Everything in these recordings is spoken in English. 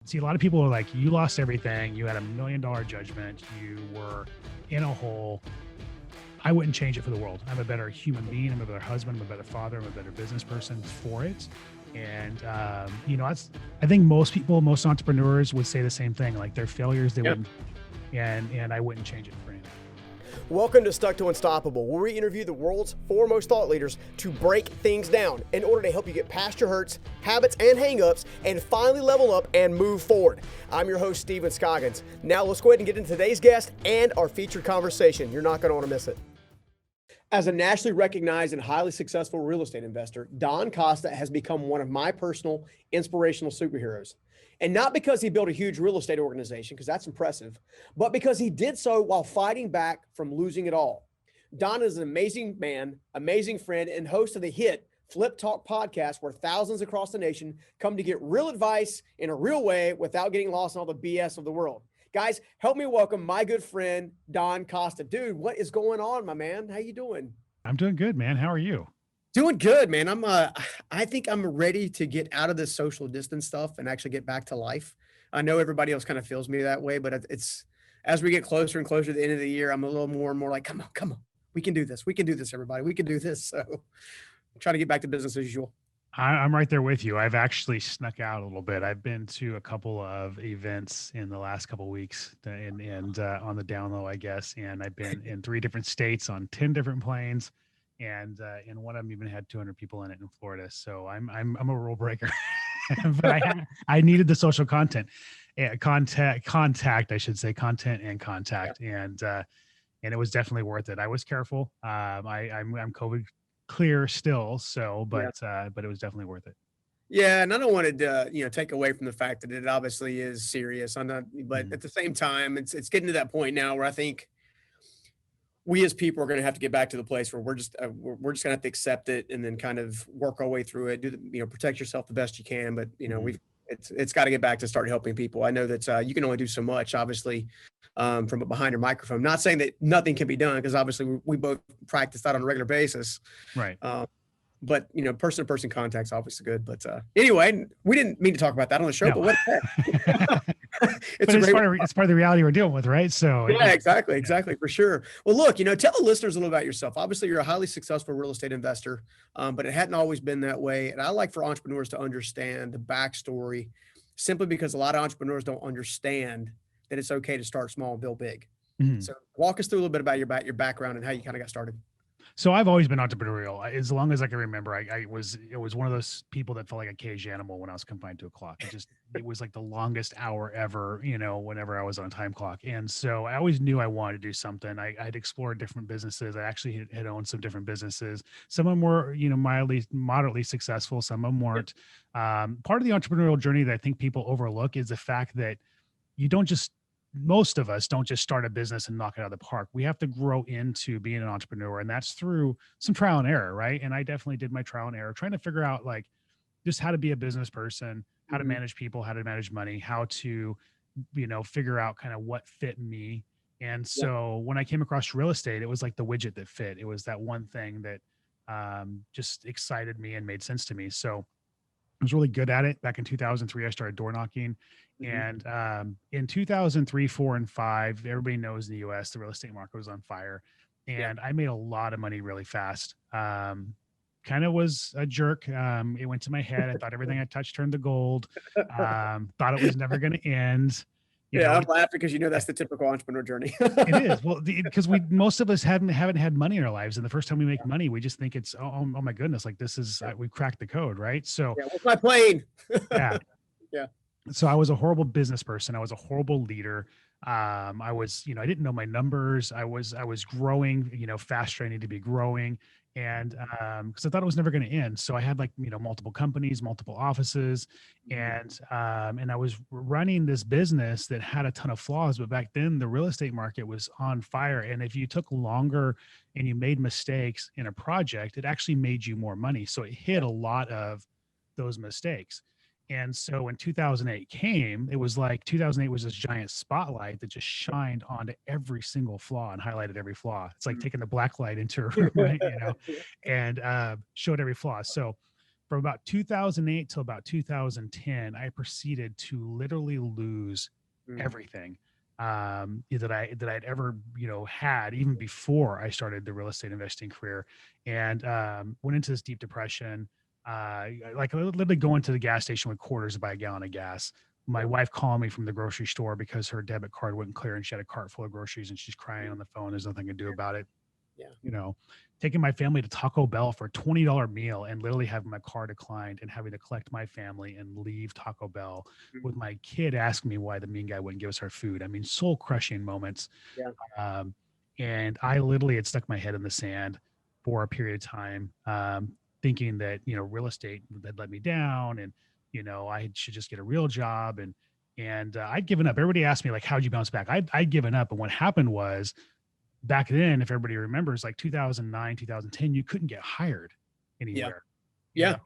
See, a lot of people are like, you lost everything. You had $1 million judgment. You were in a hole. I wouldn't change it for the world. I'm a better human being. I'm a better husband. I'm a better father. I'm a better business person for it. And, I think most people, most entrepreneurs would say the same thing. Like their failures, they Yeah. wouldn't, and I wouldn't change it for anything. Welcome to Stuck to Unstoppable, where we interview the world's foremost thought leaders to break things down in order to help you get past your hurts, habits, and hangups and finally level up and move forward. I'm your host, Steven Scoggins. Now let's go ahead and get into today's guest and our featured conversation. You're not going to want to miss it. As a nationally recognized and highly successful real estate investor, Don Costa has become one of my personal inspirational superheroes. And not because he built a huge real estate organization, because that's impressive, but because he did so while fighting back from losing it all. Don is an amazing man, amazing friend, and host of the hit Flip Talk podcast, where thousands across the nation come to get real advice in a real way without getting lost in all the BS of the world. Guys, help me welcome my good friend, Don Costa. Dude, what is going on, my man? How you doing? I'm doing good, man. How are you? Doing good, man. I think I'm ready to get out of this social distance stuff and actually get back to life. I know everybody else kind of feels me that way, but it's as we get closer and closer to the end of the year, I'm a little more and more like, come on. We can do this. We can do this, everybody. We can do this. So I'm trying to get back to business as usual. I'm right there with you. I've actually snuck out a little bit. I've been to a couple of events in the last couple of weeks and on the down low, I guess. And I've been in 3 different states on 10 different planes. And one of them even had 200 people in it in Florida. So I'm a rule breaker, but I needed the social content, contact, I should say, content and contact. And it was definitely worth it. I was careful. I'm COVID clear still. So, but it was definitely worth it. Yeah, and I don't want to take away from the fact that it obviously is serious. I'm not, but Mhm. at the same time, it's getting to that point now where I think we as people are going to have to get back to the place where we're just going to have to accept it and then kind of work our way through it. Protect yourself the best you can, but Mhm. it's got to get back to start helping people. I know that you can only do so much, obviously, from behind your microphone. Not saying that nothing can be done, because obviously we both practice that on a regular basis. Right. But person to person contact's obviously good. But anyway, we didn't mean to talk about that on the show, No. but what the heck? But it's part of the reality we're dealing with, right? So Yeah, exactly, for sure. Well, look, tell the listeners a little about yourself. Obviously, you're a highly successful real estate investor, but it hadn't always been that way. And I like for entrepreneurs to understand the backstory, simply because a lot of entrepreneurs don't understand that it's okay to start small and build big. Mhm. So, walk us through a little bit about your background and how you kind of got started. So I've always been entrepreneurial. As long as I can remember, it was one of those people that felt like a cage animal when I was confined to a clock. It was like the longest hour ever, whenever I was on a time clock. And so I always knew I wanted to do something. I'd explored different businesses. I actually had owned some different businesses. Some of them were, moderately successful. Some of them weren't. Part of the entrepreneurial journey that I think people overlook is the fact that you don't just most of us don't just start a business and knock it out of the park. We have to grow into being an entrepreneur, and that's through some trial and error, right? And I definitely did my trial and error, trying to figure out like just how to be a business person, how to manage people, how to manage money, how to, figure out kind of what fit me. And so when I came across real estate, it was like the widget that fit. It was that one thing that just excited me and made sense to me. So I was really good at it. Back in 2003, I started door knocking. And in 2003, 4, and 5, everybody knows in the US, the real estate market was on fire. And I made a lot of money really fast. Kind of was a jerk. It went to my head. I thought everything I touched turned to gold. Thought it was never going to end. I'm laughing because that's the typical entrepreneur journey. It is. Well, because most of us haven't had money in our lives, and the first time we make money, we just think it's oh my goodness, like this is we've cracked the code, right? So what's my plane? yeah. Yeah. So I was a horrible business person. I was a horrible leader. I was, I didn't know my numbers. I was growing, faster. I needed to be growing. And because I thought it was never going to end. So I had like, multiple companies, multiple offices, and I was running this business that had a ton of flaws. But back then the real estate market was on fire. And if you took longer and you made mistakes in a project, it actually made you more money. So it hid a lot of those mistakes. And so when 2008 came, it was like 2008 was this giant spotlight that just shined onto every single flaw and highlighted every flaw. It's like taking the black light into a room, right? And showed every flaw. So from about 2008 till about 2010, I proceeded to literally lose Mm. everything that I'd ever had even before I started the real estate investing career, and went into this deep depression. Like literally going to the gas station with quarters to buy a gallon of gas. My Yeah. wife called me from the grocery store because her debit card wouldn't clear and she had a cart full of groceries and she's crying on the phone. There's nothing to do about it. Yeah. You know, taking my family to Taco Bell for a $20 meal and literally having my car declined and having to collect my family and leave Taco Bell with Mhm. my kid asking me why the mean guy wouldn't give us our food. I mean, soul crushing moments. Yeah. Um, and I literally had stuck my head in the sand for a period of time, thinking that, real estate had let me down and, I should just get a real job. And I'd given up. Everybody asked me like, how'd you bounce back? I'd given up. And what happened was, back then, if everybody remembers, like 2009, 2010, you couldn't get hired Yeah. anywhere. Yeah.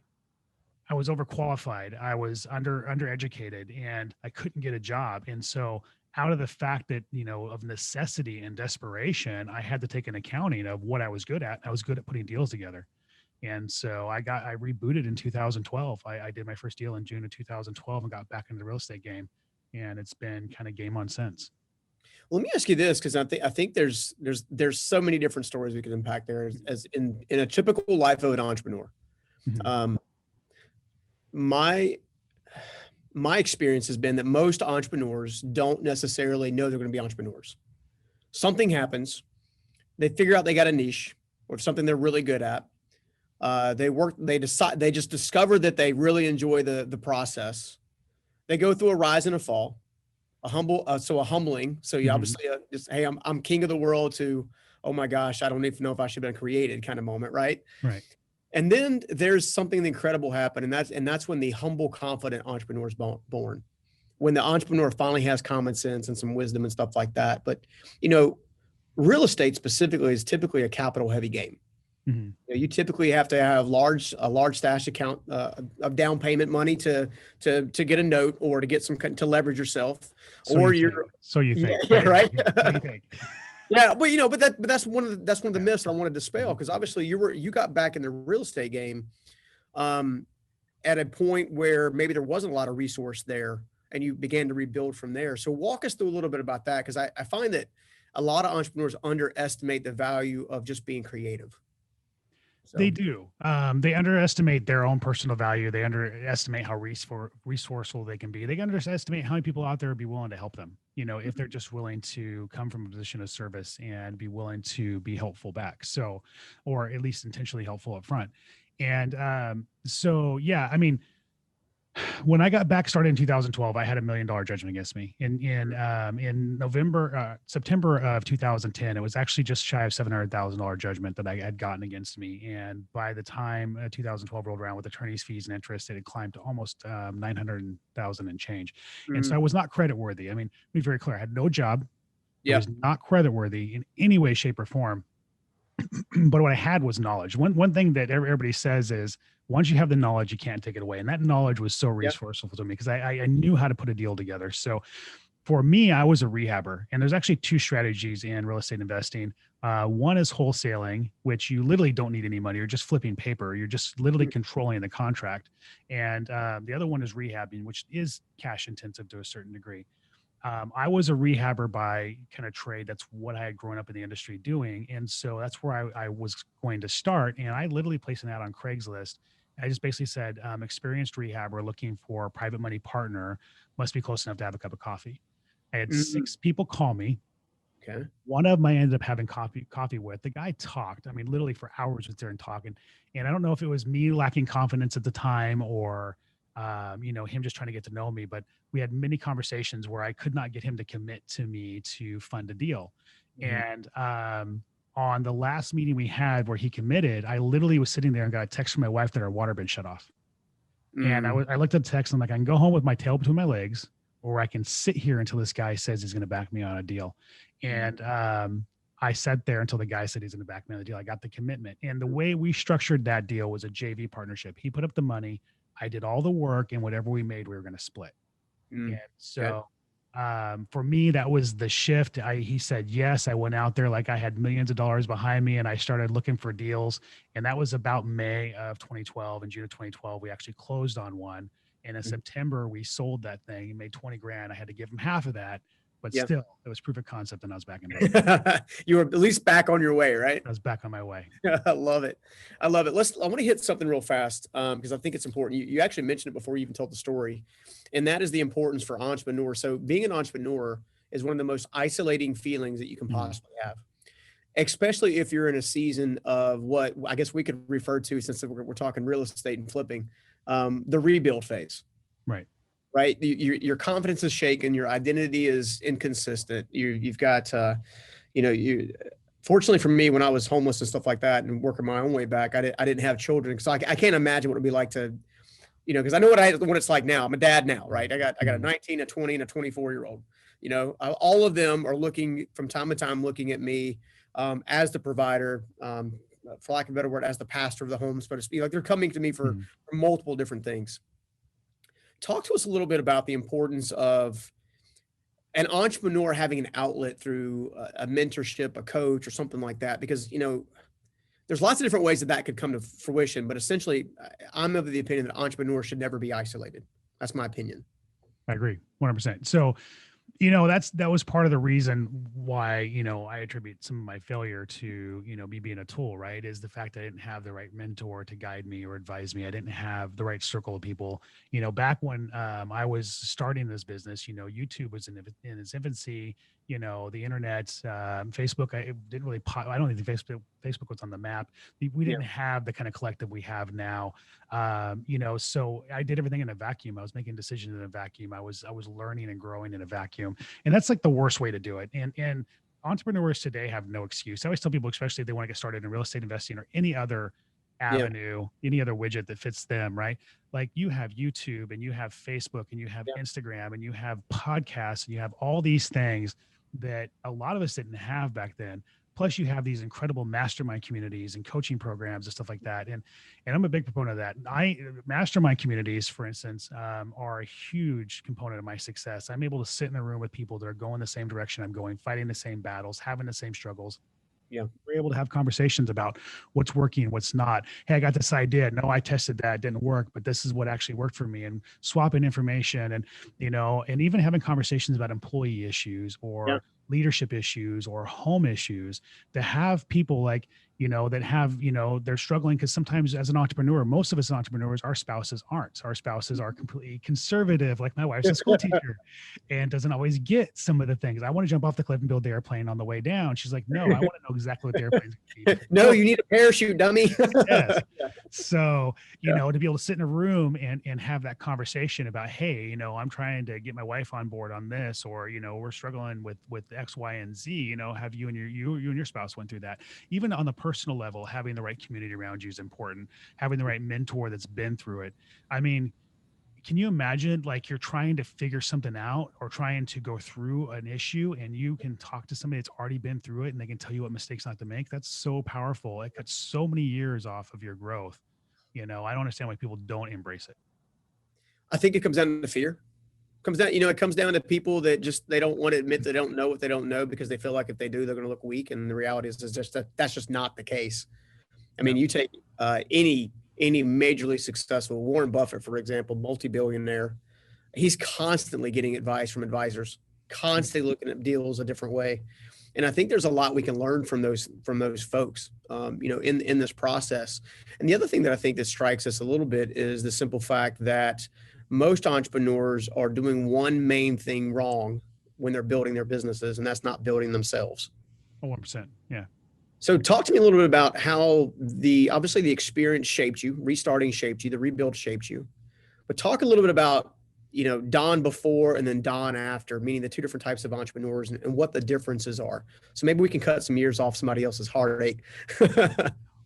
I was overqualified. I was undereducated and I couldn't get a job. And so out of the fact that, of necessity and desperation, I had to take an accounting of what I was good at. I was good at putting deals together. And so I rebooted in 2012. I did my first deal in June of 2012 and got back into the real estate game. And it's been kind of game on since. Well, let me ask you this, because I think there's so many different stories we could impact there as in a typical life of an entrepreneur. Mhm. Um, my my experience has been that most entrepreneurs don't necessarily know they're going to be entrepreneurs. Something happens, they figure out they got a niche or something they're really good at. They just discover that they really enjoy the process. They go through a rise and a fall, a humbling. So you Mhm. obviously just, hey, I'm king of the world, to, oh my gosh, I don't even know if I should have been created kind of moment, right? Right. And then there's something incredible happen, and that's when the humble, confident entrepreneur is born. When the entrepreneur finally has common sense and some wisdom and stuff like that. But you know, real estate specifically is typically a capital heavy game. Mhm. You typically have to have a large stash account of down payment money to get a note or to get to leverage yourself, So or you you're think. So you yeah, think. yeah, Yeah. right. Yeah. So you think. Yeah, but that's one of the Yeah. myths I wanted to dispel, Mhm. because obviously you got back in the real estate game um, at a point where maybe there wasn't a lot of resource there, and you began to rebuild from there. So walk us through a little bit about that, because I find that a lot of entrepreneurs underestimate the value of just being creative. They So do. They underestimate their own personal value. They underestimate how resourceful they can be. They underestimate how many people out there would be willing to help them. If they're just willing to come from a position of service and be willing to be helpful back. So, or at least intentionally helpful up front. And so, yeah, I mean, when I got back started in 2012, I had $1 million judgment against me. In September of 2010, it was actually just shy of $700,000 judgment that I had gotten against me. And by the time 2012 rolled around with attorney's fees and interest, it had climbed to almost 900,000 and change. And so I mm, was not credit worthy. I mean, to be very clear, I had no job. I yeah, was not credit worthy in any way, shape, or form. But what I had was knowledge. One thing that everybody says is once you have the knowledge, you can't take it away. And that knowledge was so yeah, resourceful to me because I knew how to put a deal together. So for me, I was a rehabber. And there's actually two strategies in real estate investing. One is wholesaling, which you literally don't need any money. You're just flipping paper. You're just literally mm, controlling the contract. And the other one is rehabbing, which is cash intensive to a certain degree. I was a rehabber by kind of trade. That's what I had grown up in the industry doing. And so that's where I was going to start. And I literally placed an ad on Craigslist. I just basically said, experienced rehabber looking for a private money partner, must be close enough to have a cup of coffee. I had mm, 6 people call me. okay, One of them I ended up having coffee with. The guy talked. I mean, literally for hours was there and talking. And I don't know if it was me lacking confidence at the time or him just trying to get to know me, but we had many conversations where I could not get him to commit to me to fund a deal. mhm, And on the last meeting we had where he committed, I literally was sitting there and got a text from my wife that our water been shut off. And mm, I looked at the text and I'm like, I can go home with my tail between my legs, or I can sit here until this guy says he's going to back me on a deal. And I sat there until the guy said he's going to back me on the deal. I got the commitment. And the way we structured that deal was a JV partnership. He put up the money. I did all the work, and whatever we made, we were going to split. And mm, okay, so For me, that was the shift. He said yes. I went out there like I had millions of dollars behind me, and I started looking for deals. And that was about May of 2012. In June of 2012, we actually closed on one. And in Mhm. September, we sold that thing and made 20 grand. I had to give him half of that, but Yeah. still, it was proof of concept, and I was back in business. You were at least back on your way, right? I was back on my way. I love it. I love it. I want to hit something real fast because I think it's important. You actually mentioned it before you even told the story, and that is the importance for entrepreneurs. So being an entrepreneur is one of the most isolating feelings that you can Mhm. possibly have, especially if you're in a season of what I guess we could refer to, since we're talking real estate and flipping, the rebuild phase. Right. Right, your confidence is shaken, your identity is inconsistent. You've got, you. Fortunately for me, when I was homeless and stuff like that, and working my own way back, I didn't have children, so I can't imagine what it'd be like to, because I know what it's like now. I'm a dad now, right? I got a Mhm. 19, a 20, and a 24-year-old. All of them are looking from time to time, looking at me as the provider, for lack of a better word, as the pastor of the home, so to speak. Like they're coming to me Mhm. for multiple different things. Talk to us a little bit about the importance of an entrepreneur having an outlet through a mentorship, a coach, or something like that, because there's lots of different ways that could come to fruition. But essentially, I'm of the opinion that entrepreneurs should never be isolated. That's my opinion. I agree 100%. So, that was part of the reason why, I attribute some of my failure to, me being a tool, right? Is the fact I didn't have the right mentor to guide me or advise me. I didn't have the right circle of people. Back when I was starting this business, YouTube was in its infancy. The internet, Facebook, I it didn't really pop. I don't think Facebook was on the map. We Yeah. didn't have the kind of collective we have now. So I did everything in a vacuum. I was making decisions in a vacuum. I was learning and growing in a vacuum, and that's like the worst way to do it. And entrepreneurs today have no excuse. I always tell people, especially if they want to get started in real estate investing or any other Yeah. avenue, any other widget that fits them, right? Like you have YouTube and you have Facebook and you have Yeah. Instagram and you have podcasts and you have all these things that a lot of us didn't have back then. Plus, you have these incredible mastermind communities and coaching programs and stuff like that. And I'm a big proponent of that. I mastermind communities, for instance, are a huge component of my success. I'm able to sit in a room with people that are going the same direction I'm going, fighting the same battles, having the same struggles. Yeah. We're able to have conversations about what's working, what's not. Hey, I got this idea. No, I tested that, it didn't work, but this is what actually worked for me. And swapping information, and even having conversations about employee issues Yeah. or leadership issues or home issues, to have people like, that have, they're struggling, because sometimes as an entrepreneur, most of us entrepreneurs, our spouses aren't. Our spouses are completely conservative. Like my wife's a school teacher and doesn't always get some of the things. I want to jump off the cliff and build the airplane on the way down. She's like, no, I want to know exactly what the airplane's going to be. No, So you need a parachute, dummy. yes. Yeah. So, Yeah. to be able to sit in a room and have that conversation about, hey, I'm trying to get my wife on board on this, or, we're struggling with X, Y, and Z, have you and your spouse went through that. Even on the personal level, having the right community around you is important. Having the right mentor that's been through it. I mean, can you imagine, like, you're trying to figure something out or trying to go through an issue, and you can talk to somebody that's already been through it and they can tell you what mistakes not to make? That's so powerful. It cuts so many years off of your growth. I don't understand why people don't embrace it. I think it comes down to fear. It comes down to people that just they don't want to admit they don't know what they don't know, because they feel like if they do, they're going to look weak. And the reality is just that's just not the case. I mean, Yep. you take any majorly successful Warren Buffett, for example, multi-billionaire. He's constantly getting advice from advisors, constantly looking at deals a different way. And I think there's a lot we can learn from those folks, in this process. And the other thing that I think that strikes us a little bit is the simple fact that most entrepreneurs are doing one main thing wrong when they're building their businesses, and that's not building themselves. Oh, 1%. Yeah. So talk to me a little bit about how obviously the experience shaped you, restarting shaped you, the rebuild shaped you, but talk a little bit about, Don before and then Don after, meaning the two different types of entrepreneurs, and what the differences are. So maybe we can cut some years off somebody else's heartache.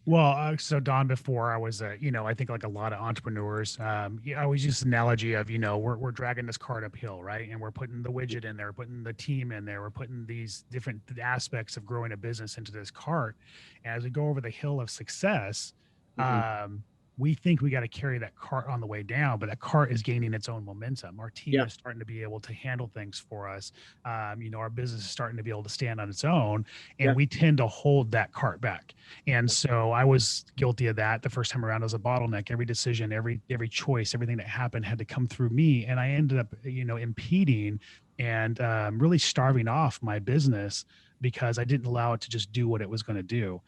Well, so Don, before I was, I think like a lot of entrepreneurs, I always use this analogy of, we're dragging this cart uphill, right? And we're putting the widget in there, putting the team in there, we're putting these different aspects of growing a business into this cart. And as we go over the hill of success, Mhm. we think we got to carry that cart on the way down, but that cart is gaining its own momentum. Our team Yeah. is starting to be able to handle things for us. Our business is starting to be able to stand on its own, and Yeah. we tend to hold that cart back. And so I was guilty of that the first time around as a bottleneck. Every decision, every choice, everything that happened had to come through me, and I ended up, impeding and really starving off my business because I didn't allow it to just do what it was going to do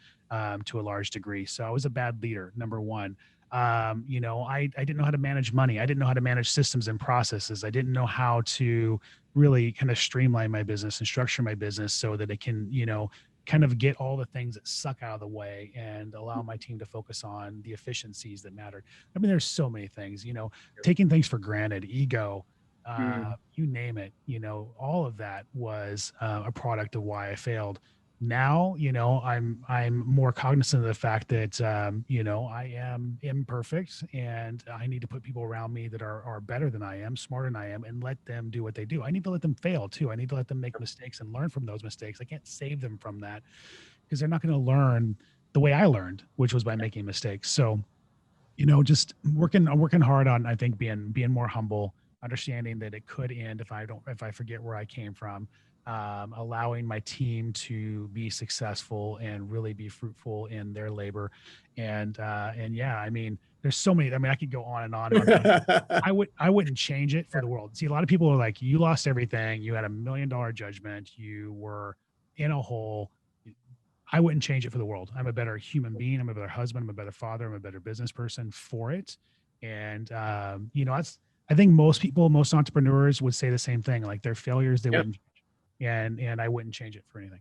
to a large degree. So I was a bad leader, number one. I didn't know how to manage money. I didn't know how to manage systems and processes. I didn't know how to really kind of streamline my business and structure my business so that it can, kind of get all the things that suck out of the way and allow my team to focus on the efficiencies that matter. I mean, there's so many things, taking things for granted, ego, Mm. you name it, all of that was a product of why I failed. Now, I'm more cognizant of the fact that I am imperfect and I need to put people around me that are better than I am, smarter than I am, and let them do what they do. I need to let them fail too. I need to let them make mistakes and learn from those mistakes. I can't save them from that because they're not going to learn the way I learned, which was by making mistakes. So, just working hard on, I think, being more humble, understanding that it could end if I forget where I came from, allowing my team to be successful and really be fruitful in their labor. And yeah, I mean, there's so many, I mean, I could go on and on and on. I wouldn't change it for the world. See, a lot of people are like, you lost everything. You had $1 million judgment. You were in a hole. I wouldn't change it for the world. I'm a better human being. I'm a better husband. I'm a better father. I'm a better business person for it. And that's, I think most people, most entrepreneurs would say the same thing. Like their failures, they Yeah. wouldn't, and I wouldn't change it for anything.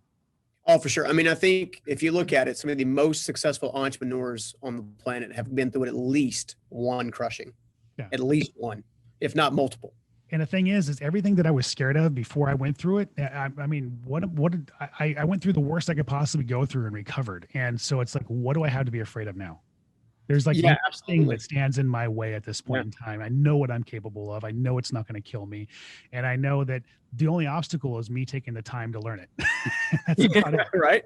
Oh, for sure. I mean, I think if you look at it, some of the most successful entrepreneurs on the planet have been through at least one crushing, Yeah. at least one, if not multiple. And the thing is everything that I was scared of before I went through it. I mean, what did I went through the worst I could possibly go through and recovered. And so it's like, what do I have to be afraid of now? There's like Yeah, nothing absolutely. that stands in my way at this point in time. I know what I'm capable of. I know it's not going to kill me. And I know that the only obstacle is me taking the time to learn it. That's about it. Right.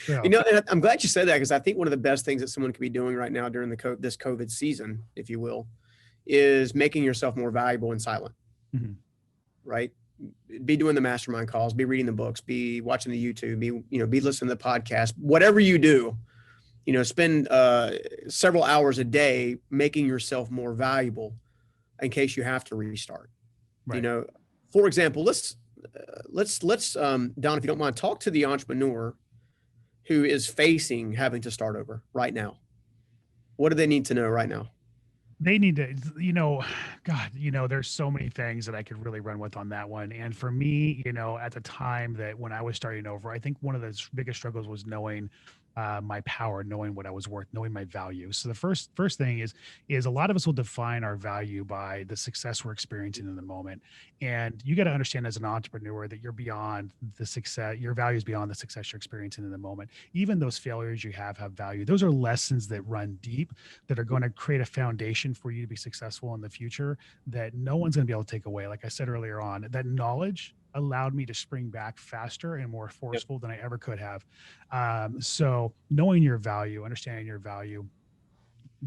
So, And I'm glad you said that because I think one of the best things that someone could be doing right now during this COVID season, if you will, is making yourself more valuable and silent. mhm. Right. Be doing the mastermind calls, be reading the books, be watching the YouTube, be listening to the podcast, whatever you do, spend several hours a day making yourself more valuable in case you have to restart. Right. For example, let's Don, if you don't mind, talk to the entrepreneur who is facing having to start over right now. What do they need to know right now? They need to, God, there's so many things that I could really run with on that one. And for me, at the time that when I was starting over, I think one of the biggest struggles was knowing my power, knowing what I was worth, knowing my value. So the first thing is a lot of us will define our value by the success we're experiencing in the moment. And you got to understand as an entrepreneur that you're beyond the success, your value is beyond the success you're experiencing in the moment. Even those failures you have value. Those are lessons that run deep, that are going to create a foundation for you to be successful in the future that no one's going to be able to take away. Like I said earlier on, that knowledge allowed me to spring back faster and more forceful than I ever could have. So knowing your value, understanding your value,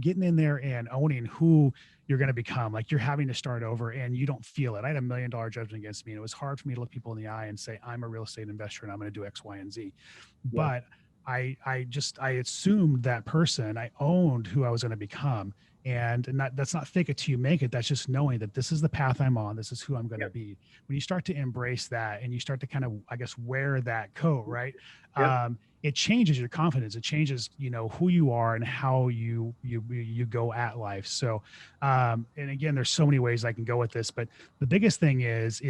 getting in there and owning who you're going to become. Like you're having to start over and you don't feel it. I had $1 million judgment against me, and it was hard for me to look people in the eye and say, I'm a real estate investor and I'm going to do X, Y, and Z. But I assumed that person, I owned who I was going to become. And that's not fake it till you make it. That's just knowing that this is the path I'm on. This is who I'm going to be. When you start to embrace that and you start to kind of, I guess, wear that coat, right? It changes your confidence. It changes, who you are and how you go at life. So, and again, there's so many ways I can go with this, but the biggest thing is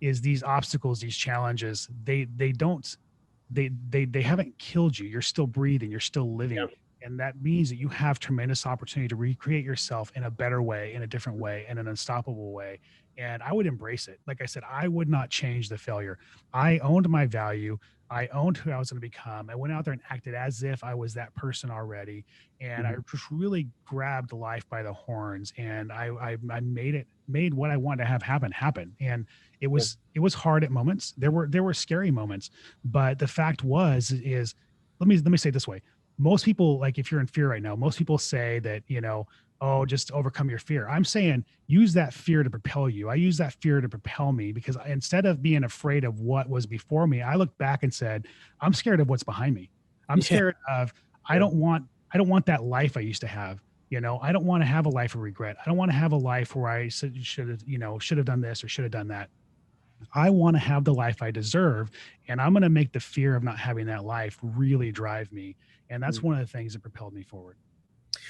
these obstacles, these challenges, they haven't killed you. You're still breathing. You're still living. Yeah. And that means that you have tremendous opportunity to recreate yourself in a better way, in a different way, in an unstoppable way. And I would embrace it. Like I said, I would not change the failure. I owned my value. I owned who I was going to become. I went out there and acted as if I was that person already. And I just really grabbed life by the horns, and I made what I wanted to have happen. And it was hard at moments. There were scary moments, but the fact is let me say it this way. most people, like if you're in fear right now, most people say that, oh, just overcome your fear. I'm saying use that fear to propel you. I use that fear to propel me because instead of being afraid of what was before me, I looked back and said, I'm scared of what's behind me. I'm Yeah. scared of, Yeah. I don't want that life I used to have. I don't want to have a life of regret. I don't want to have a life where I should have, should have done this or should have done that. I want to have the life I deserve. And I'm going to make the fear of not having that life really drive me. And that's Mm. one of the things that propelled me forward.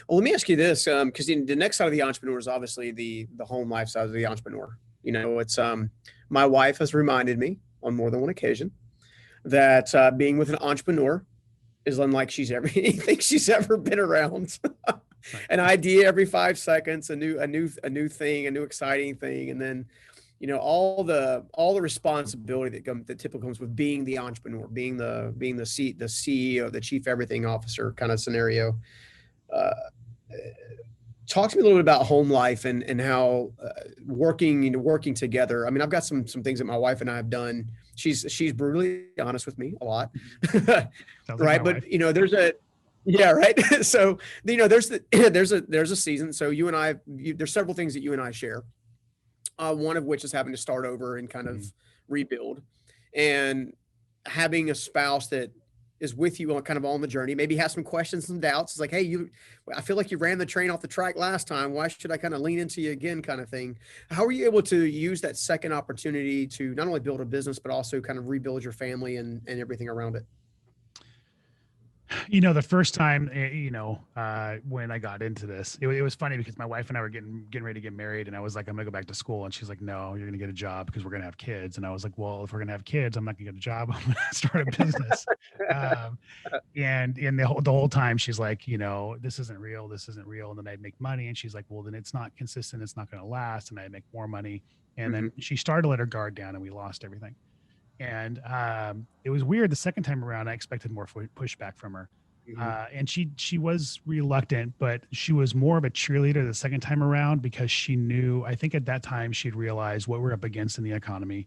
Well, let me ask you this, because the next side of the entrepreneur is obviously the home life side of the entrepreneur. It's my wife has reminded me on more than one occasion that being with an entrepreneur is unlike anything she's ever been around. Right. An idea every 5 seconds, a new thing, a new exciting thing, and then all the responsibility that typically comes with being the entrepreneur, being the CEO, the chief everything officer kind of scenario. Uh, Talk to me a little bit about home life and how working together. I mean, I've got some things that my wife and I have done. She's brutally honest with me a lot, Sounds like right? my But wife. there's a yeah, right. So there's a season. So you and I, there's several things that you and I share. One of which is having to start over and kind Mhm. of rebuild, and having a spouse that is with you on kind of on the journey, maybe has some questions and doubts. It's like, hey, I feel like you ran the train off the track last time. Why should I kind of lean into you again, kind of thing? How are you able to use that second opportunity to not only build a business, but also kind of rebuild your family and everything around it? The first time, when I got into this, it was funny because my wife and I were getting ready to get married, and I was like, I'm gonna go back to school, and she's like, no, you're gonna get a job because we're gonna have kids, and I was like, well, if we're gonna have kids, I'm not gonna get a job. I'm gonna start a business. Um, and the whole time she's like, this isn't real, this isn't real, and then I'd make money, and she's like, well, then it's not consistent, it's not gonna last, and I'd make more money, and then Mm-hmm. she started to let her guard down, and we lost everything. And it was weird. The second time around, I expected more pushback from her, Mm-hmm. and she was reluctant, but she was more of a cheerleader the second time around because she knew. I think at that time she'd realized what we're up against in the economy,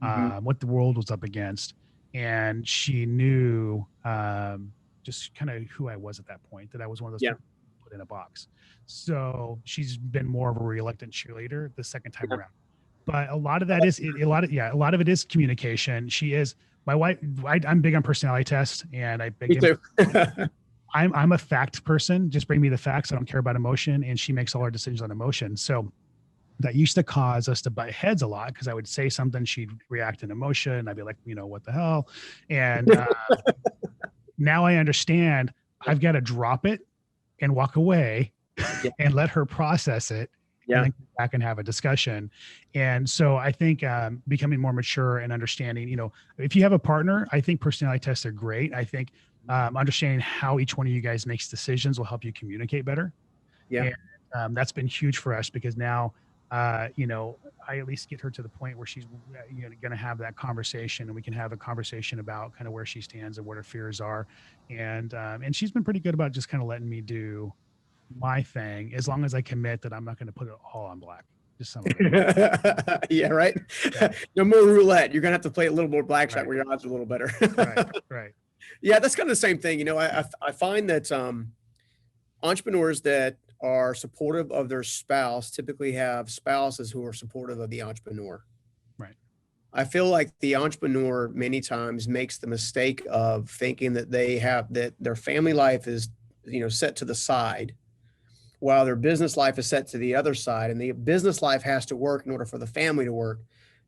Mm-hmm. what the world was up against, and she knew just kind of who I was at that point. That I was one of those Yeah. people put in a box. So she's been more of a reluctant cheerleader the second time Yeah. around, but a lot of that is a lot of it is communication. She is my wife. I'm big on personality tests, and I Me big too. I'm a fact person. Just bring me the facts. I don't care about emotion, and she makes all her decisions on emotion. So that used to cause us to butt heads a lot because I would say something, she'd react in emotion, and I'd be like, what the hell? And now I understand I've got to drop it and walk away Yeah. and let her process it and Yeah. then come back and have a discussion. And so I think becoming more mature and understanding, if you have a partner, I think personality tests are great. I think understanding how each one of you guys makes decisions will help you communicate better. Yeah. And that's been huge for us because now, I at least get her to the point where she's going to have that conversation, and we can have a conversation about kind of where she stands and what her fears are. And she's been pretty good about just kind of letting me do my thing as long as I commit that I'm not going to put it all on black, just some of it. Yeah, right. Yeah. No more roulette. You're gonna have to play a little more blackjack Right. where your odds are a little better. Right. Right. Yeah, that's kind of the same thing. I find that entrepreneurs that are supportive of their spouse typically have spouses who are supportive of the entrepreneur. Right. I feel like the entrepreneur many times makes the mistake of thinking that that their family life is, set to the side while their business life is set to the other side, and the business life has to work in order for the family to work,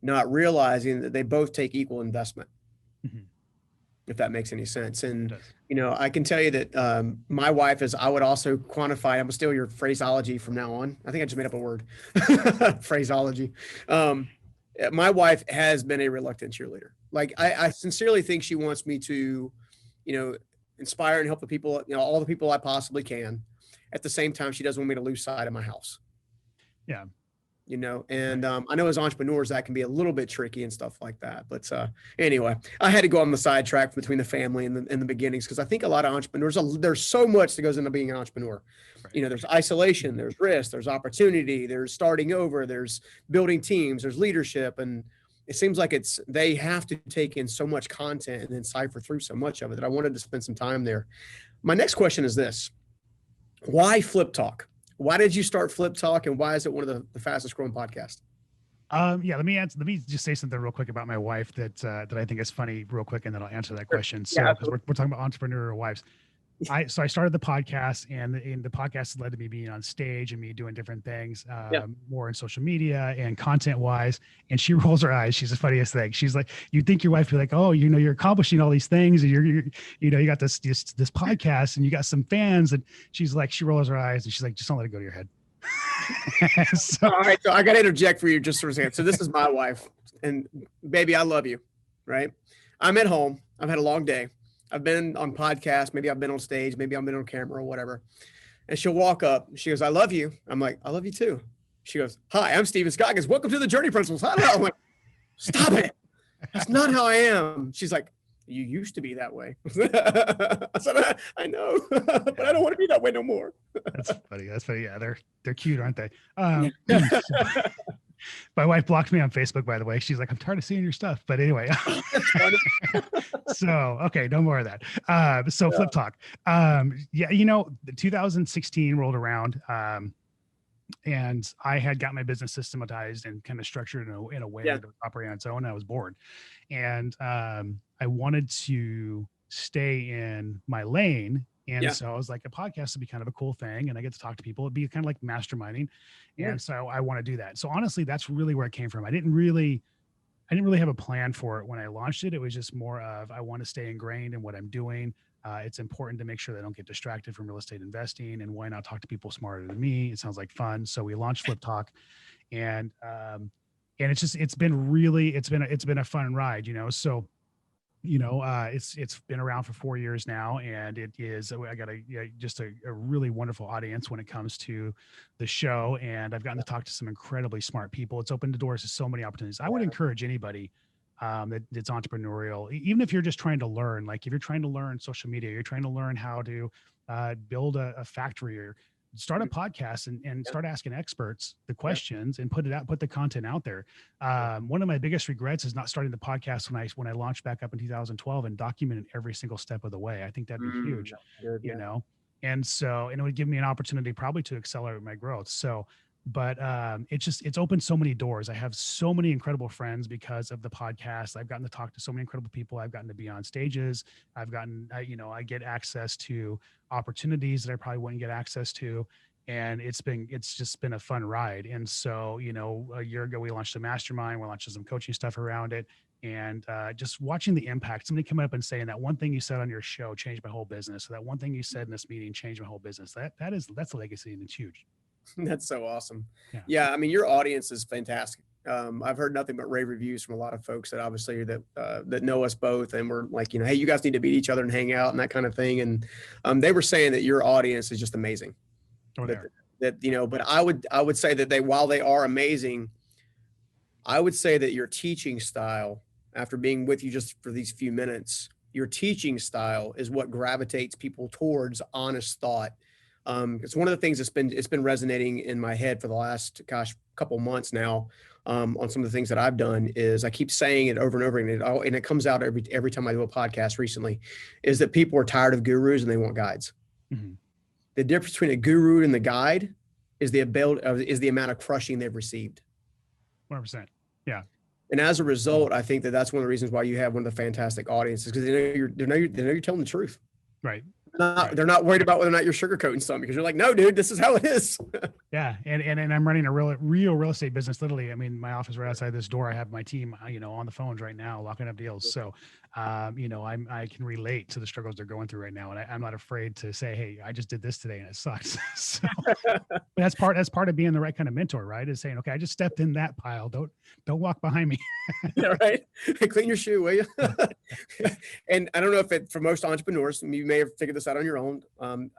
not realizing that they both take equal investment. Mhm. If that makes any sense. And, It does. I can tell you that my wife is, I would also quantify, I'm gonna steal your phraseology from now on. I think I just made up a word, phraseology. My wife has been a reluctant cheerleader. Like I sincerely think she wants me to, inspire and help the people, all the people I possibly can. At the same time, she doesn't want me to lose sight of my house. Yeah. And I know as entrepreneurs that can be a little bit tricky and stuff like that. But anyway, I had to go on the sidetrack between the family and the beginnings, because I think a lot of entrepreneurs, there's so much that goes into being an entrepreneur. Right. There's isolation, there's risk, there's opportunity, there's starting over, there's building teams, there's leadership, and it seems like they have to take in so much content and then cipher through so much of it that I wanted to spend some time there. My next question is this. Why Flip Talk? Why did you start Flip Talk, and why is it one of the fastest growing podcasts? Yeah, let me just say something real quick about my wife that I think is funny real quick, and then I'll answer that question. So, Yeah, because we're talking about entrepreneurial wives. I started the podcast, and the podcast led to me being on stage and me doing different things, yeah. more in social media and content wise. And she rolls her eyes. She's the funniest thing. She's like, you'd think your wife would be like, oh, you're accomplishing all these things, and you're you got this podcast, and you got some fans. And she's like, she rolls her eyes, and she's like, just don't let it go to your head. So, all right, so I got to interject for you just for a second. So this is my wife, and baby, I love you, right? I'm at home. I've had a long day. I've been on podcasts. Maybe I've been on stage. Maybe I've been on camera or whatever. And she'll walk up. She goes, I love you. I'm like, I love you too. She goes, hi, I'm Steven Scoggins. Welcome to the Journey Principles. I'm like, stop it. That's not how I am. She's like, you used to be that way. I said, I know, but I don't want to be that way no more. That's funny. That's funny. Yeah, they're cute, aren't they? My wife blocked me on Facebook, by the way. She's like, I'm tired of seeing your stuff. But anyway, so, okay, no more of that. So Flip Talk. Yeah, 2016 rolled around. And I had got my business systematized and kind of structured in a way that would operate on its own. I was bored. And I wanted to stay in my lane. And so I was like, a podcast would be kind of a cool thing. And I get to talk to people. It'd be kind of like masterminding. And so I want to do that. So honestly, that's really where it came from. I didn't really have a plan for it when I launched it. It was just more of, I want to stay ingrained in what I'm doing. It's important to make sure that I don't get distracted from real estate investing, and why not talk to people smarter than me? It sounds like fun. So we launched Flip Talk, and it's been a fun ride, so, it's been around for 4 years now, and I got a really wonderful audience when it comes to the show. And I've gotten to talk to some incredibly smart people. It's opened the doors to so many opportunities. I would encourage anybody that's entrepreneurial, even if you're just trying to learn, like if you're trying to learn social media, you're trying to learn how to build a factory, or start a podcast and start asking experts the questions and put the content out there. One of my biggest regrets is not starting the podcast when I launched back up in 2012 and documented every single step of the way. I think that'd be huge, and it would give me an opportunity probably to accelerate my growth. So, but it's opened so many doors. I have so many incredible friends because of the podcast. I've gotten to talk to so many incredible people. I've gotten to be on stages. I get access to opportunities that I probably wouldn't get access to. And it's just been a fun ride. And so, a year ago, we launched a mastermind. We're launching some coaching stuff around it. And just watching the impact, somebody coming up and saying that one thing you said on your show changed my whole business. So that one thing you said in this meeting changed my whole business. That's a legacy, and it's huge. That's so awesome. Yeah. I mean, your audience is fantastic. I've heard nothing but rave reviews from a lot of folks that obviously that know us both, and we're like, hey, you guys need to meet each other and hang out and that kind of thing. And they were saying that your audience is just amazing. But I would say that while they are amazing, I would say that your teaching style, after being with you just for these few minutes, your teaching style is what gravitates people towards honest thought. It's one of the things it's been resonating in my head for the last, couple months now, on some of the things that I've done. Is I keep saying it over and over, and it comes out every time I do a podcast recently, is that people are tired of gurus and they want guides. Mm-hmm. The difference between a guru and the guide is the amount of crushing they've received. 100%. Yeah. And as a result, I think that's one of the reasons why you have one of the fantastic audiences, because they know you're telling the truth. Right. They're not worried about whether or not you're sugarcoating something, because you're like, no, dude, this is how it is. Yeah. And I'm running a real real estate business. Literally. I mean, my office right outside this door, I have my team, on the phones right now, locking up deals. So, I can relate to the struggles they're going through right now. And I'm not afraid to say, hey, I just did this today and it sucks. So but that's part of being the right kind of mentor, right? Is saying, okay, I just stepped in that pile. Don't walk behind me. Yeah, right. Clean your shoe, will you? And I don't know if for most entrepreneurs, you may have figured this out on your own.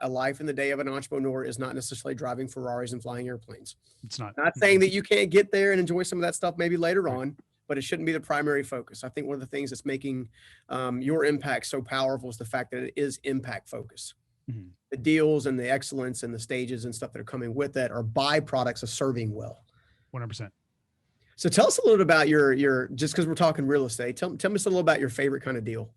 A life in the day of an entrepreneur is not necessarily driving Ferraris and flying airplanes. It's not. Not saying that you can't get there and enjoy some of that stuff maybe later on, but it shouldn't be the primary focus. I think one of the things that's making your impact so powerful is the fact that it is impact focus. Mm-hmm. The deals and the excellence and the stages and stuff that are coming with that are byproducts of serving well. 100%. So tell us a little bit about your just because we're talking real estate, tell me a little about your favorite kind of deal.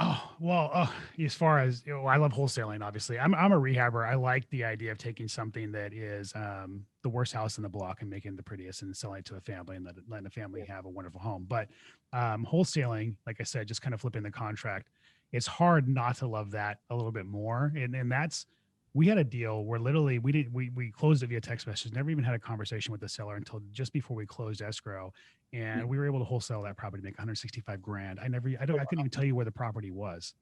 Oh, well, as far as, I love wholesaling, obviously. I'm a rehabber. I like the idea of taking something that is the worst house in the block and making it the prettiest and selling it to a family and letting the family Yeah. have a wonderful home. But wholesaling, like I said, just kind of flipping the contract, it's hard not to love that a little bit more. And that's, we had a deal where literally we closed it via text message, never even had a conversation with the seller until just before we closed escrow, and we were able to wholesale that property, make 165 grand. I couldn't even tell you where the property was,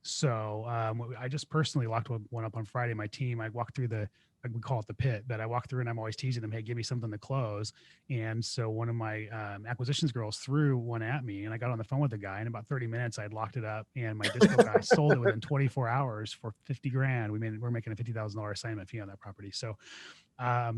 So I just personally locked one up on Friday. My team, I walked through like we call it the pit, but I walk through and I'm always teasing them, hey, give me something to close. And so one of my acquisitions girls threw one at me, and I got on the phone with the guy. In about 30 minutes, I'd locked it up, and my disco guy sold it within 24 hours for 50 grand. We're making a $50,000 assignment fee on that property. So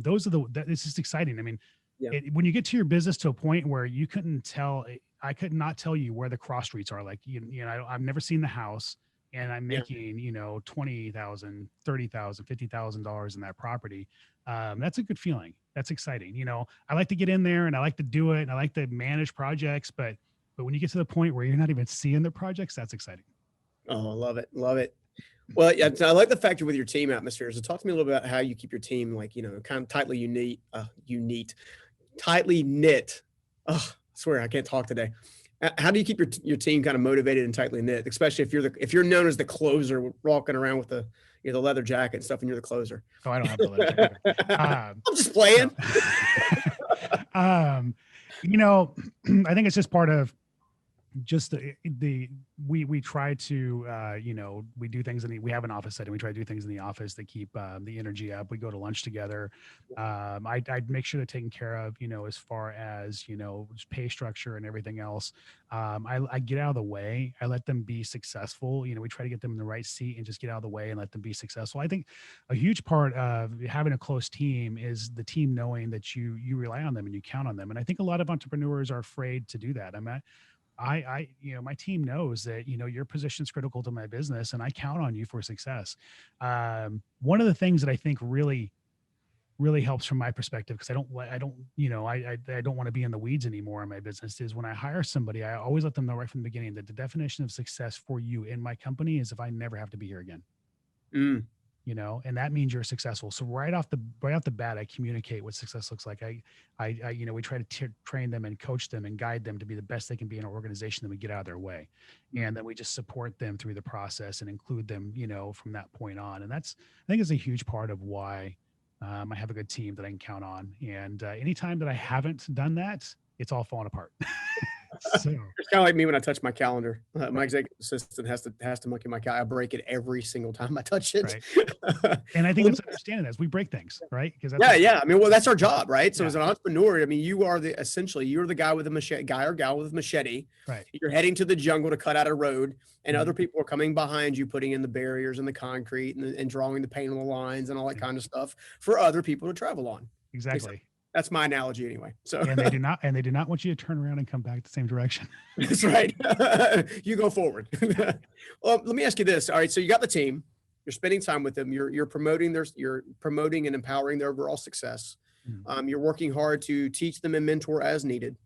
those are it's just exciting. I mean, Yeah. when you get to your business to a point where you couldn't tell, I could not tell you where the cross streets are. Like, I've never seen the house, and I'm Yeah. making, $20,000, $30,000, $50,000 in that property. That's a good feeling. That's exciting. I like to get in there and I like to do it and I like to manage projects, but when you get to the point where you're not even seeing the projects, that's exciting. Oh, I love it. Love it. Well, yeah, I like the fact you're with your team atmosphere. So talk to me a little bit about how you keep your team, like, kind of tightly knit. Oh, I swear I can't talk today. How do you keep your team kind of motivated and tightly knit, especially if you're known as the closer, walking around with the leather jacket and stuff, and you're the closer? Oh, I don't have the letter jacket. I'm just playing. So, I think it's just part of just we try to we do things we have an office setting. We try to do things in the office that keep the energy up. We go to lunch together. I'd make sure they're taken care of, as far as pay structure and everything else. I get out of the way. I let them be successful. We try to get them in the right seat and just get out of the way and let them be successful. I think a huge part of having a close team is the team knowing that you rely on them and you count on them. And I think a lot of entrepreneurs are afraid to do that. My team knows that, your position is critical to my business and I count on you for success. One of the things that I think really, really helps from my perspective, because I don't want to be in the weeds anymore in my business, is when I hire somebody, I always let them know right from the beginning that the definition of success for you in my company is if I never have to be here again. Mm. And that means you're successful. So right off the bat, I communicate what success looks like. We try to train them and coach them and guide them to be the best they can be in our organization. Then we get out of their way, and then we just support them through the process and include them, from that point on. And I think is a huge part of why I have a good team that I can count on. And anytime that I haven't done that, it's all falling apart. So It's kind of like me when I touch my calendar. My executive assistant has to monkey my calendar. I break it every single time I touch it. Right. And I think Well, that's understanding as we break things, right? Because yeah. I mean, well, that's our job, right? So Yeah. as an entrepreneur, I mean, you're the guy with a machete, guy or gal with a machete. Right. You're heading to the jungle to cut out a road, and Mhm. other people are coming behind you, putting in the barriers and the concrete and drawing the paint on the lines and all that Yeah. kind of stuff for other people to travel on. Exactly. That's my analogy anyway. So And they do not want you to turn around and come back the same direction. that's right. You go forward. Well, let me ask you this. All right. So you got the team, you're spending time with them. You're promoting and empowering their overall success. Mhm. You're working hard to teach them and mentor as needed.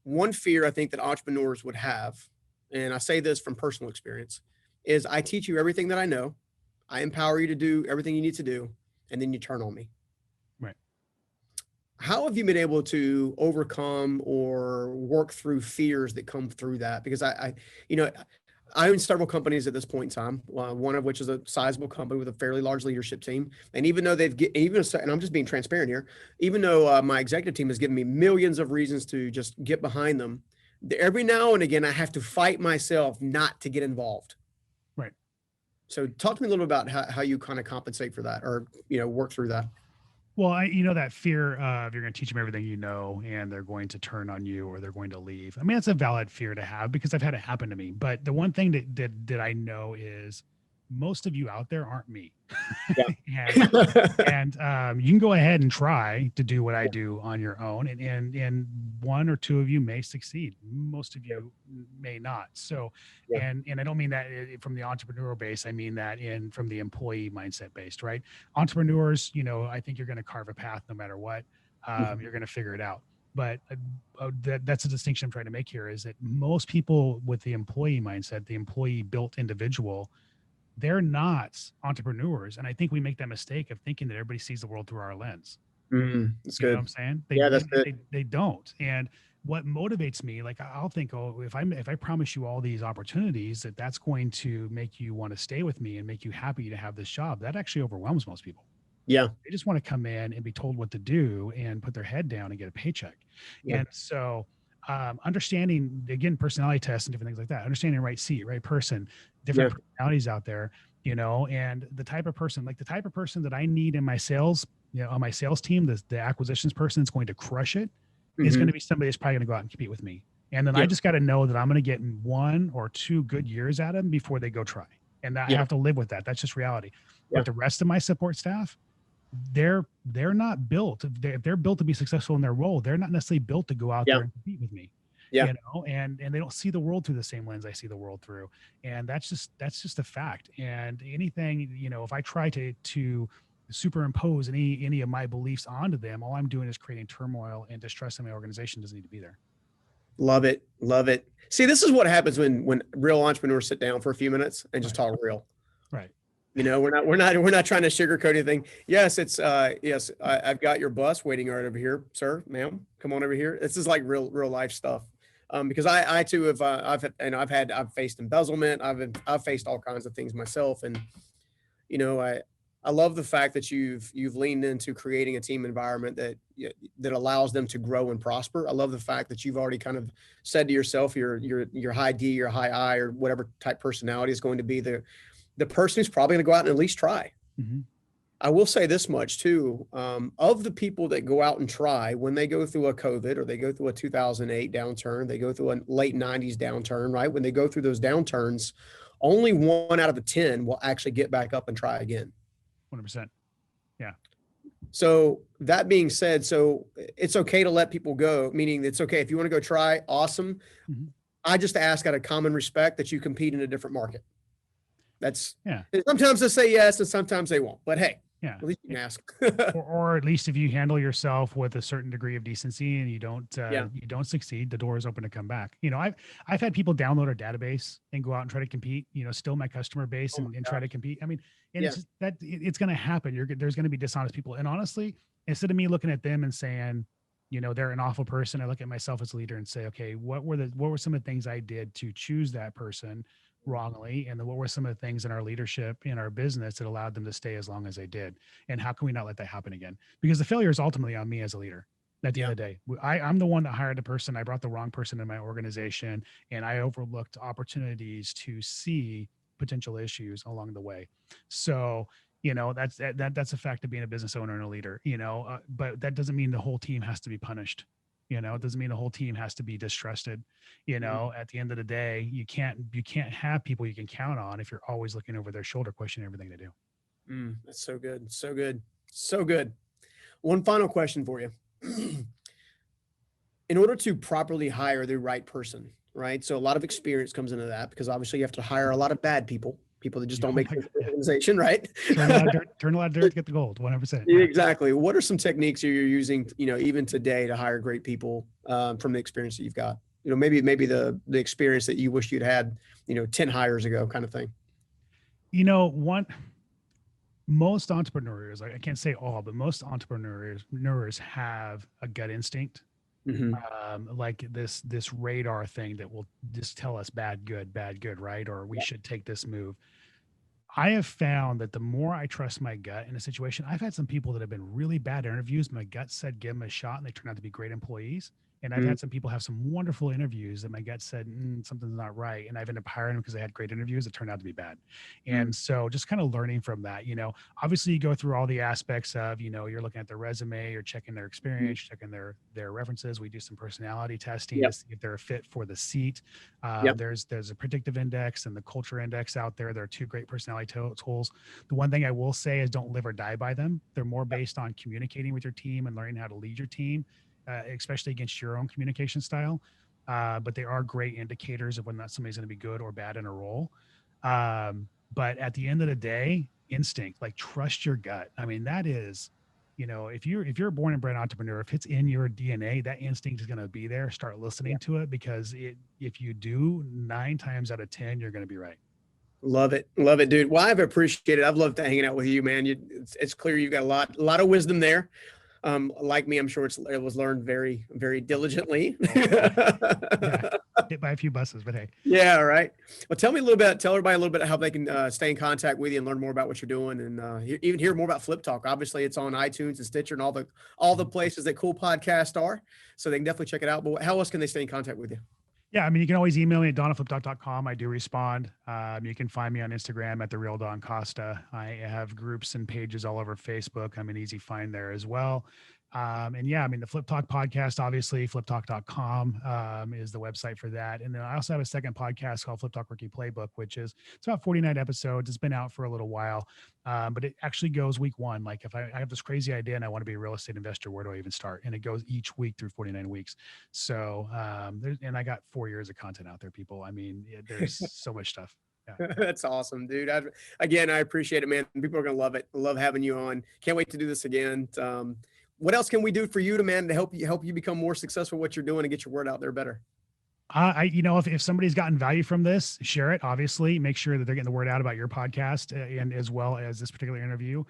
One fear I think that entrepreneurs would have, and I say this from personal experience, is I teach you everything that I know. I empower you to do everything you need to do, and then you turn on me. Right. How have you been able to overcome or work through fears that come through that? Because I own several companies at this point in time, one of which is a sizable company with a fairly large leadership team. And even though and I'm just being transparent here, even though my executive team has given me millions of reasons to just get behind them, every now and again, I have to fight myself not to get involved. Right. So talk to me a little about how you kind of compensate for that or, work through that. Well, that fear of you're going to teach them everything you know, and they're going to turn on you or they're going to leave. I mean, that's a valid fear to have because I've had it happen to me. But the one thing that I know is most of you out there aren't me. and you can go ahead and try to do what I do on your own, and one or two of you may succeed. Most of you may not. So, and I don't mean that from the entrepreneurial base. I mean that from the employee mindset based, right? Entrepreneurs, I think you're going to carve a path no matter what. You're going to figure it out. But that's a distinction I'm trying to make here is that most people with the employee mindset, the employee built individual, they're not entrepreneurs. And I think we make that mistake of thinking that everybody sees the world through our lens. That's You know what good. I'm saying? Yeah, that's good. They don't. And what motivates me, like I'll think, oh, if I promise you all these opportunities, that's going to make you want to stay with me and make you happy to have this job. That actually overwhelms most people. Yeah, They just want to come in and be told what to do and put their head down and get a paycheck. yeah, And so, understanding again personality tests and different things like that, understanding right seat, right person, yeah. different personalities out there, and the type of person, like the type of person that I need in my sales, on my sales team, the acquisitions person is going to crush it, is going Hmm. to be somebody that's probably going to go out and compete with me. And then I Yeah, just got to know that I'm going to get 1 or 2 good years at them before they go try. And I yeah, have to live with that. That's just reality. yeah, But the rest of my support staff, they're not built. If they're built to be successful in their role, they're not necessarily built to go out yeah, there and compete with me. yeah. And they don't see the world through the same lens I see the world through. And that's just a fact. And anything, if I try to superimpose any of my beliefs onto them, all I'm doing is creating turmoil and distress in my organization. Doesn't need to be there. Love it, love it. See, this is what happens when real entrepreneurs sit down for a few minutes and just Right. talk real. Right. We're not trying to sugarcoat anything. Yes, yes. I've got your bus waiting right over here, sir, ma'am. Come on over here. This is like real life stuff. Because I too have I've faced embezzlement. I've faced all kinds of things myself, and you know I love the fact that you've leaned into creating a team environment that allows them to grow and prosper. I love the fact that you've already kind of said to yourself your high D, your high I, or whatever type personality is going to be the person who's probably going to go out and at least try. Mm-hmm. I will say this much too. Of the people that go out and try, when they go through a COVID or they go through a 2008 downturn, they go through a late 90s downturn, right? When they go through those downturns, only 1 out of 10 will actually get back up and try again. 100%. Yeah. So that being said, so it's okay to let people go, meaning it's okay if you want to go try, awesome. Mm-hmm. I just ask out of common respect that you compete in a different market. That's Yeah. sometimes they say yes and sometimes they won't. But hey, Yeah. at least you can ask. Or at least if you handle yourself with a certain degree of decency and Yeah. you don't succeed, the door is open to come back. I've had people download our database and go out and try to compete, still my customer base Oh my and try to gosh. compete. I mean, and Yeah. it's just that it's going to happen. There's going to be dishonest people. And honestly, instead of me looking at them and saying, they're an awful person, I look at myself as a leader and say, okay, what were some of the things I did to choose that person wrongly, and then what were some of the things in our leadership in our business that allowed them to stay as long as they did, and how can we not let that happen again? Because the failure is ultimately on me as a leader. At the end Yeah. of the day, I'm the one that hired the person. I brought the wrong person in my organization, and I overlooked opportunities to see potential issues along the way. So that's a fact of being a business owner and a leader. But that doesn't mean the whole team has to be punished. It doesn't mean the whole team has to be distrusted. Mhm. At the end of the day, you can't have people you can count on if you're always looking over their shoulder, questioning everything they do. That's so good. So good. So good. One final question for you. In order to properly hire the right person, right? So a lot of experience comes into that because obviously you have to hire a lot of bad people, people that just don't Oh make my sense God, for the yeah. organization, right? Turn a lot of dirt to get the gold. 100%. Yeah, Yeah. exactly. What are some techniques you're using, even today to hire great people from the experience that you've got? Maybe the experience that you wish you'd had, 10 hires ago kind of thing. One most entrepreneurs, I can't say all, but most entrepreneurs have a gut instinct, Hmm. like this radar thing that will just tell us bad, good, right? Or we Yeah. should take this move. I have found that the more I trust my gut in a situation, I've had some people that have been really bad interviews. My gut said give them a shot, and they turned out to be great employees. And I've Mhm. had some people have some wonderful interviews that my gut said something's not right, and I've ended up hiring them because they had great interviews that turned out to be bad. Mm. And so, just kind of learning from that. Obviously, you go through all the aspects of you're looking at their resume, you're checking their Mhm. experience, checking their references. We do some personality testing to Yep. see if they're a fit for the seat. Yep. There's a predictive index and the culture index out there. There are two great personality tools. The one thing I will say is don't live or die by them. They're more based on communicating with your team and learning how to lead your team, especially against your own communication style. But they are great indicators of whether or not somebody's going to be good or bad in a role. But at the end of the day, instinct, like trust your gut. I mean, that is, if you're a born and bred entrepreneur, if it's in your DNA, that instinct is going to be there. Start listening to it, because if you do, 9 times out of 10, you're going to be right. Love it. Love it, dude. Well, I've appreciated it. I've loved hanging out with you, man. It's clear you've got a lot of wisdom there. Like me, I'm sure it was learned very, very diligently. Yeah, hit by a few buses, but hey. Yeah, right. Well, tell everybody a little bit how they can stay in contact with you and learn more about what you're doing, and even hear more about Flip Talk. Obviously, it's on iTunes and Stitcher and all the places that cool podcasts are. So they can definitely check it out. But how else can they stay in contact with you? Yeah, I mean, you can always email me at donafliptalk.com. I do respond. You can find me on Instagram at the real Don Costa. I have groups and pages all over Facebook. I'm an easy find there as well. And yeah, I mean, the Flip Talk podcast, obviously, fliptalk.com is the website for that. And then I also have a second podcast called Flip Talk Rookie Playbook, it's about 49 episodes. It's been out for a little while, but it actually goes week 1. Like, if I have this crazy idea and I want to be a real estate investor, where do I even start? And it goes each week through 49 weeks. So, and I got 4 years of content out there, people. I mean, there's so much stuff. Yeah. That's awesome, dude. Again, I appreciate it, man. People are going to love it. Love having you on. Can't wait to do this again. What else can we do for you to help you become more successful what you're doing and get your word out there better? If somebody's gotten value from this, share it. Obviously, make sure that they're getting the word out about your podcast, and as well as this particular interview.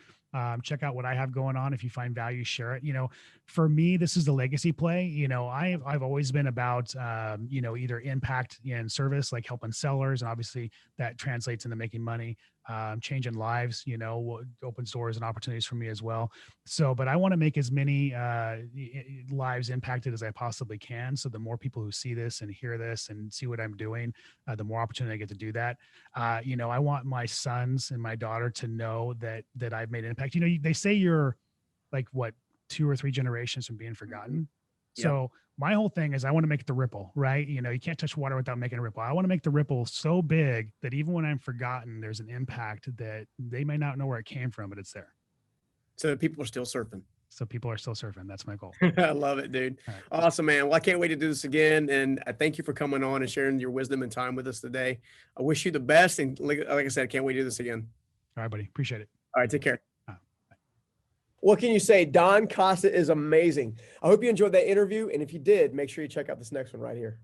Check out what I have going on. If you find value, share it. For me, this is the legacy play. I've always been about, either impact and service, like helping sellers. And obviously that translates into making money, changing lives, opens doors and opportunities for me as well. So, but I want to make as many lives impacted as I possibly can. So the more people who see this and hear this and see what I'm doing, the more opportunity I get to do that. I want my sons and my daughter to know that I've made an impact. They say you're like, what, 2 or 3 generations from being forgotten. Yep. So my whole thing is I want to make the ripple, right? You can't touch water without making a ripple. I want to make the ripple so big that even when I'm forgotten, there's an impact that they may not know where it came from, but it's there. So people are still surfing. So people are still surfing. That's my goal. I love it, dude. Right. Awesome, man. Well, I can't wait to do this again. And I thank you for coming on and sharing your wisdom and time with us today. I wish you the best. And like I said, I can't wait to do this again. All right, buddy. Appreciate it. All right. Take care. What can you say? Don Costa is amazing. I hope you enjoyed that interview. And if you did, make sure you check out this next one right here.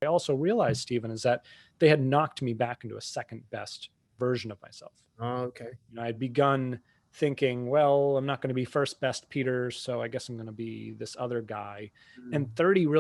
I also realized, Stephen, is that they had knocked me back into a second best version of myself. Oh, okay. I'd begun thinking, well, I'm not going to be first best Peter, so I guess I'm going to be this other guy. And 30 really